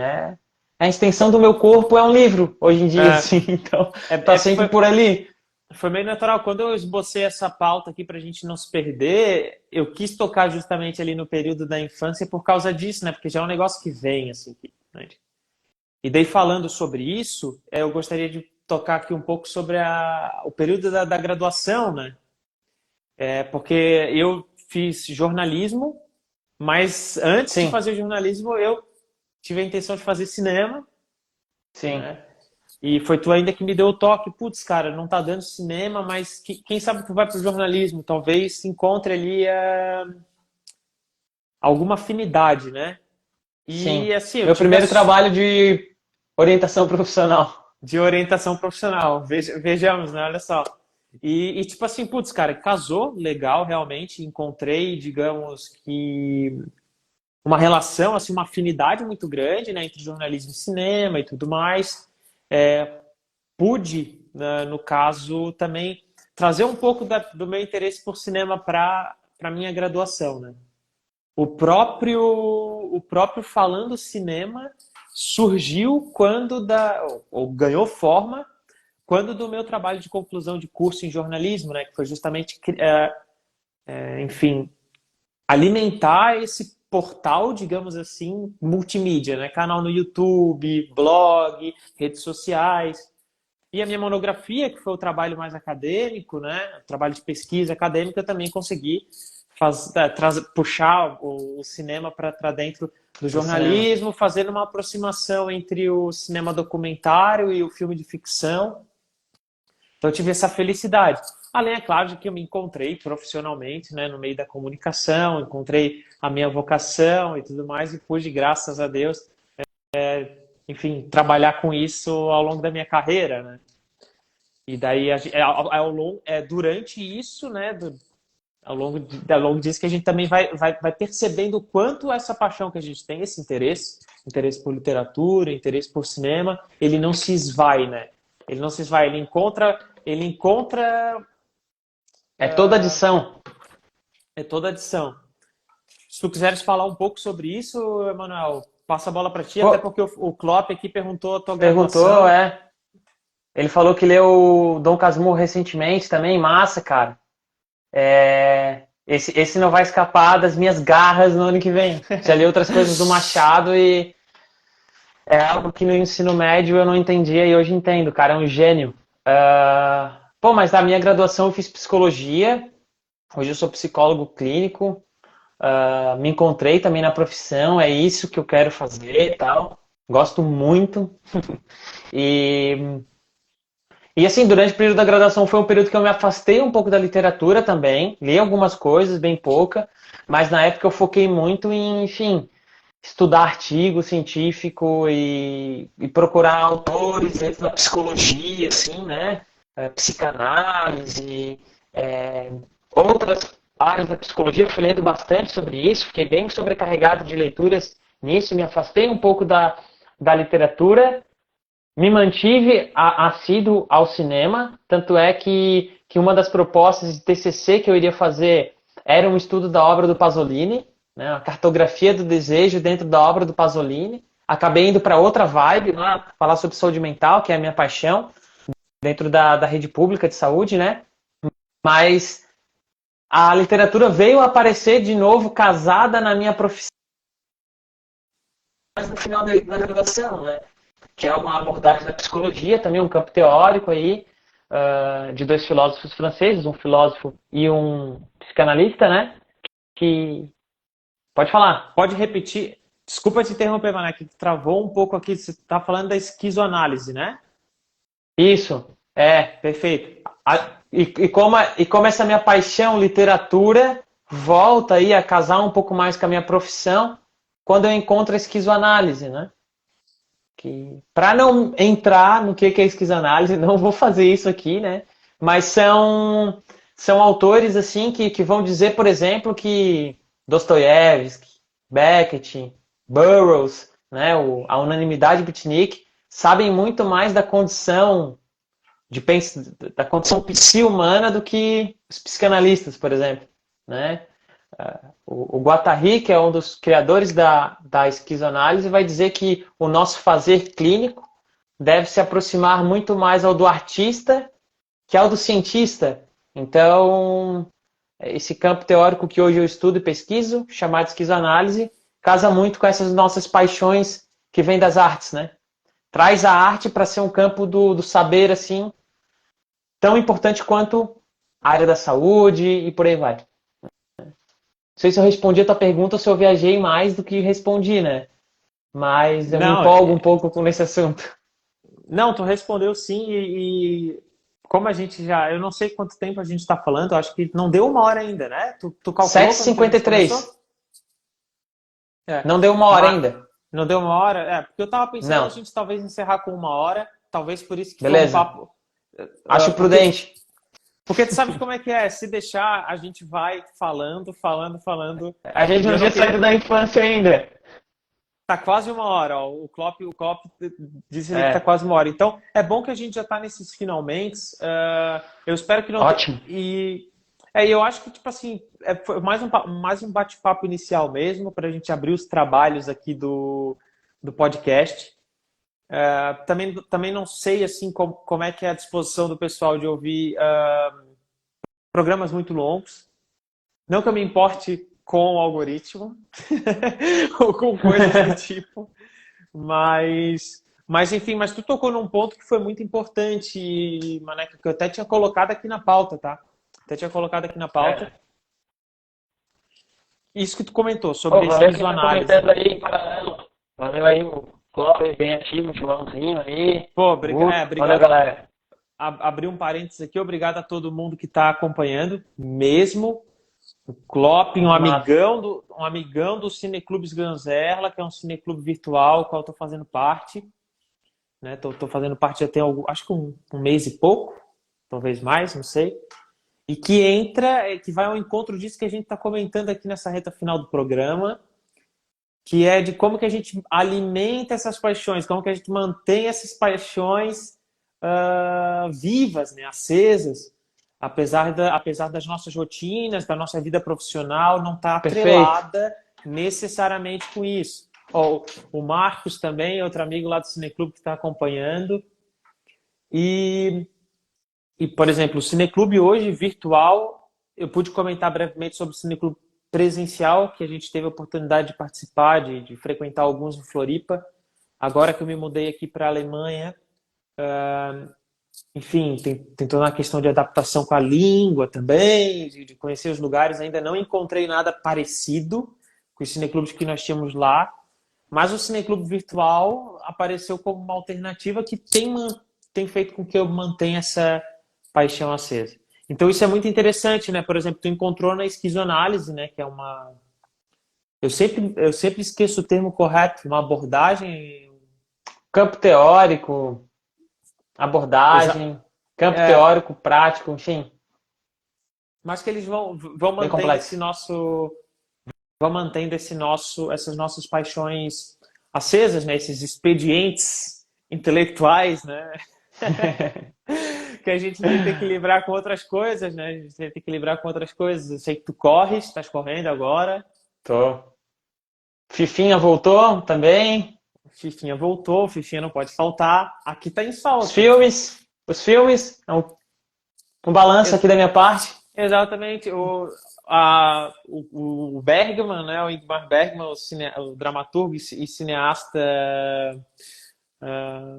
A extensão do meu corpo é um livro, hoje em dia, É, assim. Então, é, tá é, sempre foi, por ali. foi meio natural. Quando eu esbocei essa pauta aqui para a gente não se perder, eu quis tocar justamente ali no período da infância por causa disso, né? Porque já é um negócio que vem, assim. Né? E daí, falando sobre isso, eu gostaria de tocar aqui um pouco sobre o período da graduação, né? Porque eu fiz jornalismo, mas antes de Sim, fazer jornalismo, eu tive a intenção de fazer cinema, sim. né? E foi tu ainda que me deu o toque, putz, cara, não tá dando cinema, mas quem sabe tu vai pro jornalismo, talvez se encontre ali alguma afinidade, né? Sim. E assim, eu Meu tive primeiro trabalho de orientação profissional. de orientação profissional. Vejamos, né? Olha só. Tipo assim, putz, cara, casou legal, realmente. Encontrei, digamos que uma relação, assim, uma afinidade muito grande, né, entre jornalismo e cinema e tudo mais. Pude, né, no caso, também trazer um pouco do meu interesse por cinema para minha graduação, né? O próprio Falando Cinema surgiu ou ganhou forma quando do meu trabalho de conclusão de curso em jornalismo, né, que foi justamente, enfim, alimentar esse portal, digamos assim, multimídia, né, canal no YouTube, blog, redes sociais. E a minha monografia, que foi o trabalho mais acadêmico, né, o trabalho de pesquisa acadêmica, eu também consegui puxar o cinema para dentro do Do cinema. jornalismo, fazendo uma aproximação entre o cinema documentário e o filme de ficção. Então eu tive essa felicidade. Além, é claro, de que eu me encontrei profissionalmente, né, no meio da comunicação, encontrei a minha vocação e tudo mais, e pude, graças a Deus, enfim, trabalhar com isso ao longo da minha carreira, né? E daí, durante isso, né, ao longo disso, que a gente também vai percebendo o quanto essa paixão que a gente tem, esse interesse por literatura, interesse por cinema, ele não se esvai, né? Ele não se esvai, ele encontra É toda adição. toda a adição. Se tu quiseres falar um pouco sobre isso, Emanuel, passa a bola para ti, até Pô, porque o Klopp aqui perguntou a tua perguntou, graduação. é. Ele falou que leu Dom Casmurro recentemente também, massa, cara. Esse não vai escapar das minhas garras no ano que vem. Já li outras coisas do Machado e é algo que no ensino médio eu não entendia e hoje entendo, cara, é um gênio. Pô, mas na minha graduação eu fiz psicologia, hoje eu sou psicólogo clínico, me encontrei também na profissão, é isso que eu quero fazer e tal. Gosto muito. E assim, durante o período da graduação foi um período que eu me afastei um pouco da literatura também, li algumas coisas, bem pouca, mas na época eu foquei muito em, enfim, estudar artigo científico e procurar autores dentro da psicologia, assim, né? Psicanálise, é, outras áreas da psicologia, eu fui lendo bastante sobre isso, fiquei bem sobrecarregado de leituras nisso, me afastei um pouco da literatura, me mantive assíduo ao cinema, tanto é que uma das propostas de TCC que eu iria fazer era um estudo da obra do Pasolini, né, a cartografia do desejo dentro da obra do Pasolini. Acabei indo para outra vibe, né, falar sobre saúde mental, que é a minha paixão, dentro da rede pública de saúde, né? Mas a literatura veio aparecer de novo casada na minha profissão no final da graduação, né? Que é uma abordagem da psicologia, também um campo teórico aí, de dois filósofos franceses, um filósofo e um psicanalista, né? Que pode falar. Pode repetir? Desculpa te interromper, Mané, que travou um pouco aqui. Você está falando da esquizoanálise, né? Isso, perfeito. E como essa minha paixão, literatura, volta aí a casar um pouco mais com a minha profissão, quando eu encontro a esquizoanálise, né? Que para não entrar no que é esquizoanálise, não vou fazer isso aqui, né? Mas são autores assim que vão dizer, por exemplo, que Dostoiévski, Beckett, Burroughs, né, a unanimidade beatnik, sabem muito mais da condição da condição psi-humana do que os psicanalistas, por exemplo, né? O Guattari, que é um dos criadores da esquizoanálise, vai dizer que o nosso fazer clínico deve se aproximar muito mais ao do artista que ao do cientista. Então, esse campo teórico que hoje eu estudo e pesquiso, chamado esquizoanálise, casa muito com essas nossas paixões que vêm das artes, né? Traz a arte para ser um campo do saber, assim, tão importante quanto a área da saúde e por aí vai. Não sei se eu respondi a tua pergunta ou se eu viajei mais do que respondi, né? Mas eu me Não, empolgo um pouco com esse assunto. não, tu respondeu sim como a gente já, eu não sei quanto tempo a gente está falando, eu acho que não deu uma hora ainda, né? Tu calculou quanto que a gente 7h53. começou? É. Não deu uma hora ainda. Não deu uma hora? Porque eu tava pensando Não. a gente talvez encerrar com uma hora, talvez por isso que foi um Beleza. papo. Acho prudente. Porque tu sabe como é que é, se deixar, a gente vai falando. A gente E não eu não tinha queria. saído da infância ainda. Tá quase uma hora, ó. O Klopp disse ali que tá É, quase uma hora. Então, é bom que a gente já tá nesses finalmente. Eu espero que não ótimo. eu acho que, tipo assim, foi mais um bate-papo inicial mesmo, para a gente abrir os trabalhos aqui do podcast. Também não sei, assim, como é que é a disposição do pessoal de ouvir programas muito longos. Não que eu me importe com o algoritmo ou com coisas do tipo, mas tu tocou num ponto que foi muito importante, Maneca, que eu até tinha colocado aqui na pauta, tá? Até tinha colocado aqui na pauta. É. Isso que tu comentou Pô, sobre valeu quem tá isoanálise, comentando né? aí em paralelo. Valeu aí o Clóvis, bem ativo, o Joãozinho aí. Pô, Guto. Valeu, obrigado. galera. Abrir um parênteses aqui, obrigado a todo mundo que está acompanhando, mesmo. O Klopp, Massa. um amigão do Cineclubes Ganzerla, que é um cineclube virtual, qual eu estou fazendo parte. Né? Tô fazendo parte já tem acho que um mês e pouco, talvez mais, não sei. E que vai ao encontro disso que a gente está comentando aqui nessa reta final do programa, que é de como que a gente alimenta essas paixões, como que a gente mantém essas paixões vivas, né, acesas, apesar das nossas rotinas, da nossa vida profissional, não estar Perfeito. atrelada necessariamente com isso. Ó, o Marcos também, outro amigo lá do Cineclube que está acompanhando. Por exemplo, o Cineclube hoje, virtual, eu pude comentar brevemente sobre o Cineclube presencial, que a gente teve a oportunidade de participar, de frequentar alguns em Floripa. Agora que eu me mudei aqui para a Alemanha, enfim, tem toda uma questão de adaptação com a língua também, de conhecer os lugares. Ainda não encontrei nada parecido com os cineclubes que nós tínhamos lá, mas o cineclube virtual apareceu como uma alternativa que tem feito com que eu mantenha essa paixão acesa. Então isso é muito interessante, né? Por exemplo, tu encontrou na esquizoanálise, né? Que é uma... Eu sempre esqueço o termo correto, uma abordagem... Campo teórico, Exa... abordagem, campo É, teórico, prático, enfim, mas que eles vão bem mantendo complexo. essas nossas paixões acesas, né? Esses expedientes intelectuais, né? Que a gente tenta equilibrar com outras coisas, né? A gente tenta equilibrar com outras coisas. Eu sei que tu corres, estás correndo agora. Tô. Fifinha voltou também. Fifinha voltou, Fifinha não pode faltar. Aqui tá em Os falta. filmes, os filmes, um balanço aqui da minha parte. Exatamente. O Bergman, né? O Ingmar Bergman, o dramaturgo e cineasta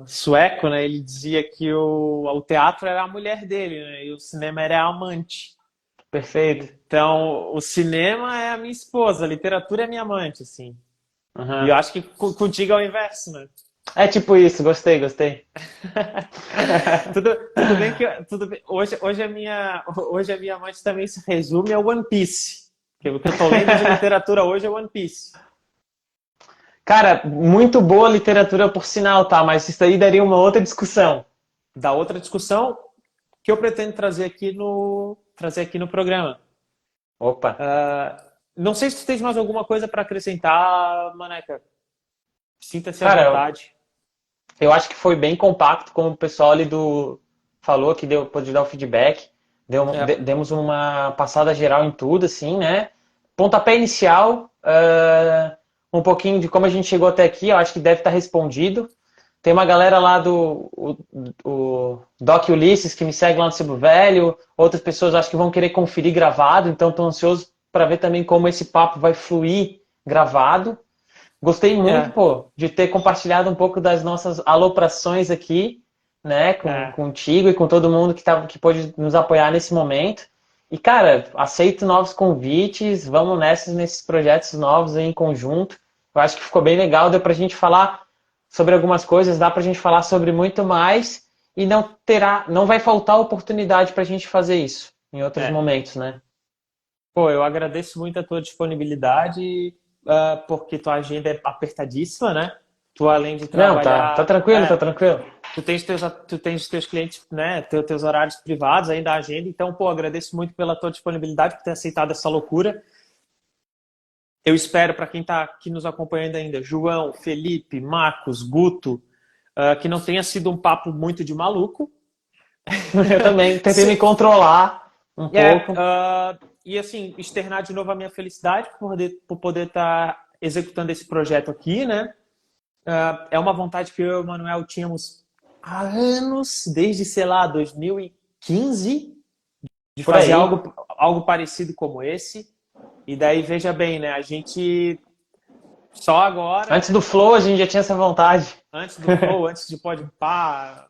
sueco, né? Ele dizia que o teatro era a mulher dele, né? E o cinema era a amante. Perfeito. Então, o cinema é a minha esposa, a literatura é a minha amante, assim. E eu Uhum. acho que contigo é o inverso, né? É tipo isso, gostei, gostei. Tudo bem que hoje a minha amante também se resume a One Piece. Porque o que eu tô lendo de literatura hoje é One Piece. Cara, muito boa literatura por sinal, tá? Mas isso aí daria uma outra discussão. Da outra discussão que eu pretendo trazer aqui no programa. Opa. Não sei se tu tens mais alguma coisa para acrescentar, Maneca. Sinta-se à Cara, vontade. eu acho que foi bem compacto, como o pessoal ali do falou que pôde dar o feedback. É, Demos uma passada geral em tudo, assim, né? Pontapé inicial, um pouquinho de como a gente chegou até aqui, eu acho que deve estar respondido. Tem uma galera lá o Doc Ulisses que me segue lá no Sebo Velho, outras pessoas acho que vão querer conferir gravado, então estou ansioso para ver também como esse papo vai fluir gravado. Gostei muito, é, pô, de ter compartilhado um pouco das nossas aloprações aqui, né, é. contigo e com todo mundo que pôde nos apoiar nesse momento. E, cara, aceito novos convites, vamos nesses projetos novos aí em conjunto. Eu acho que ficou bem legal, deu pra gente falar sobre algumas coisas, dá pra gente falar sobre muito mais e não vai faltar oportunidade pra gente fazer isso em outros É. momentos, né? Pô, eu agradeço muito a tua disponibilidade. porque tua agenda é apertadíssima, né? Tu, além de Não, trabalhar... tá tranquilo, tá tranquilo. Tu tens os teus clientes, né? Teus horários privados aí da agenda. Então, pô, agradeço muito pela tua disponibilidade, por ter aceitado essa loucura. Eu espero, para quem está aqui nos acompanhando ainda, João, Felipe, Marcos, Guto, que não tenha sido um papo muito de maluco. Eu também tentei me controlar um pouco. E assim, externar de novo a minha felicidade por poder estar executando esse projeto aqui, né? É uma vontade que eu e o Manuel tínhamos há anos, desde, sei lá, 2015, de Por fazer aí. algo parecido como esse. E daí, veja bem, né? A gente só agora... Antes do Flow, a gente já tinha essa vontade. Antes do Flow, antes de Podpah,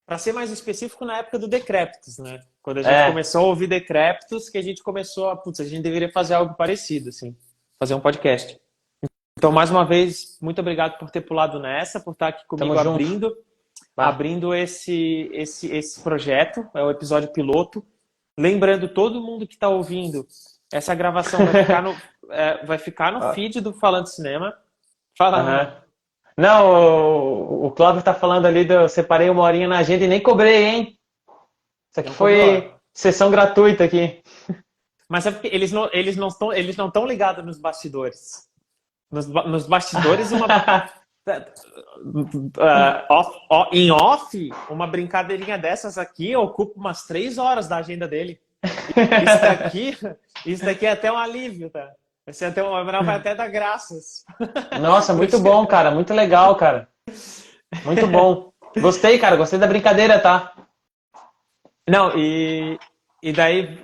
para ser mais específico, na época do Decréptos, né? Quando a gente começou a ouvir Decréptos, que a gente começou a... Putz, a gente deveria fazer algo parecido, assim. Fazer um podcast. Então, mais uma vez, muito obrigado por ter pulado nessa, por estar aqui comigo abrindo esse projeto. É o episódio piloto. Lembrando, todo mundo que está ouvindo, essa gravação vai ficar no feed do Falando Cinema. Fala, Não, o Cláudio tá falando ali, eu separei 1 horinha na agenda e nem cobrei, hein? Isso aqui foi sessão gratuita aqui. Mas é porque eles não estão ligados nos bastidores. Nos bastidores, em off, uma brincadeirinha dessas aqui ocupa umas 3 horas da agenda dele. Isso daqui é até um alívio, tá? O Manuel vai até dar graças. Nossa, muito bom, cara. Muito legal, cara. Muito bom. Gostei, cara. Gostei da brincadeira, tá? Não, e daí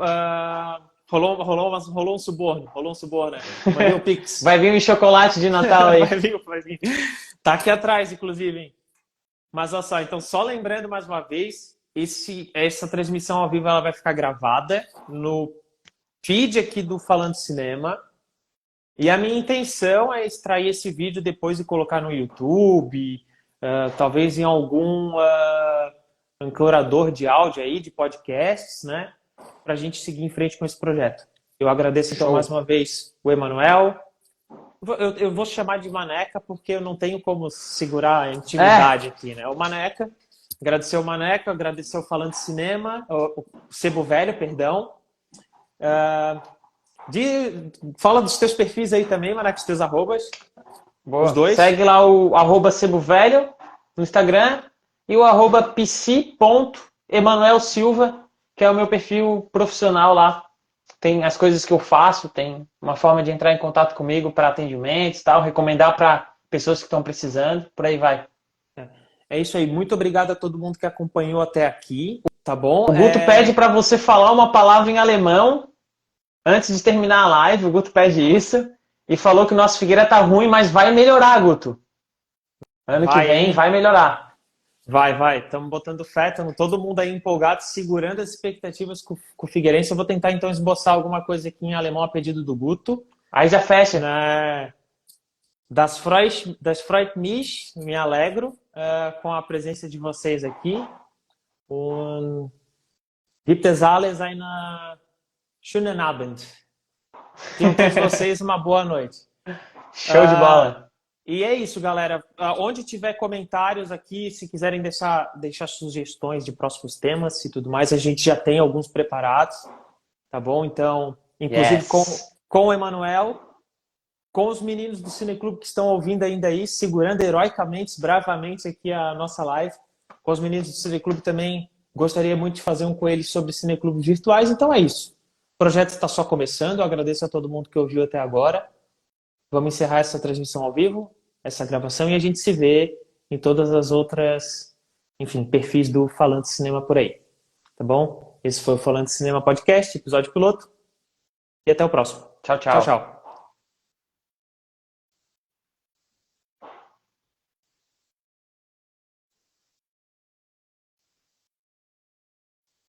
rolou um suborno. Mandei um Pix. Vai vir um chocolate de Natal aí. Vai vir. Tá aqui atrás, inclusive, hein? Mas olha só, então só lembrando mais uma vez, essa transmissão ao vivo ela vai ficar gravada no feed aqui do Falando Cinema. E a minha intenção é extrair esse vídeo depois e colocar no YouTube, talvez em algum ancorador de áudio aí, de podcasts, né? Para a gente seguir em frente com esse projeto. Eu agradeço então mais uma vez o Emanuel. Eu vou chamar de Maneca porque eu não tenho como segurar a intimidade aqui, né? O Maneca, agradecer o Maneca, agradecer o Falando Cinema, o Sebo Velho, perdão. Fala dos teus perfis aí também, Maneca, os teus arrobas. Boa. Os dois. Segue lá o @sebovelho no Instagram e o @pc.emanuelsilva, que é o meu perfil profissional lá. Tem as coisas que eu faço, tem uma forma de entrar em contato comigo para atendimentos e tal, recomendar para pessoas que estão precisando, por aí vai. É isso aí. Muito obrigado a todo mundo que acompanhou até aqui, tá bom? O Guto pede para você falar uma palavra em alemão antes de terminar a live. O Guto pede isso e falou que o nosso Figueira tá ruim, mas vai melhorar, Guto. Ano que vem vai melhorar. Vai. Estamos botando fé, estamos todo mundo aí empolgado, segurando as expectativas com o Figueirense. Eu vou tentar então esboçar alguma coisa aqui em alemão a pedido do Guto. Aí já fecha. Né? Das freut mich, me alegro com a presença de vocês aqui. Und gibt es alles einen schönen Abend. Tenham todos vocês uma boa noite. Show de bola. E é isso, galera. Onde tiver comentários aqui, se quiserem deixar sugestões de próximos temas e tudo mais, a gente já tem alguns preparados, tá bom? Então, inclusive com o Emanuel, com os meninos do Cineclube que estão ouvindo ainda aí, segurando heroicamente, bravamente aqui a nossa live. Com os meninos do Cineclube também, gostaria muito de fazer um com eles sobre cineclubes virtuais. Então é isso. O projeto está só começando. Eu agradeço a todo mundo que ouviu até agora. Vamos encerrar essa transmissão ao vivo, essa gravação, e a gente se vê em todas as outras, perfis do Falando Cinema por aí. Tá bom? Esse foi o Falando Cinema Podcast, episódio piloto. E até o próximo. Tchau, tchau. Tchau, tchau.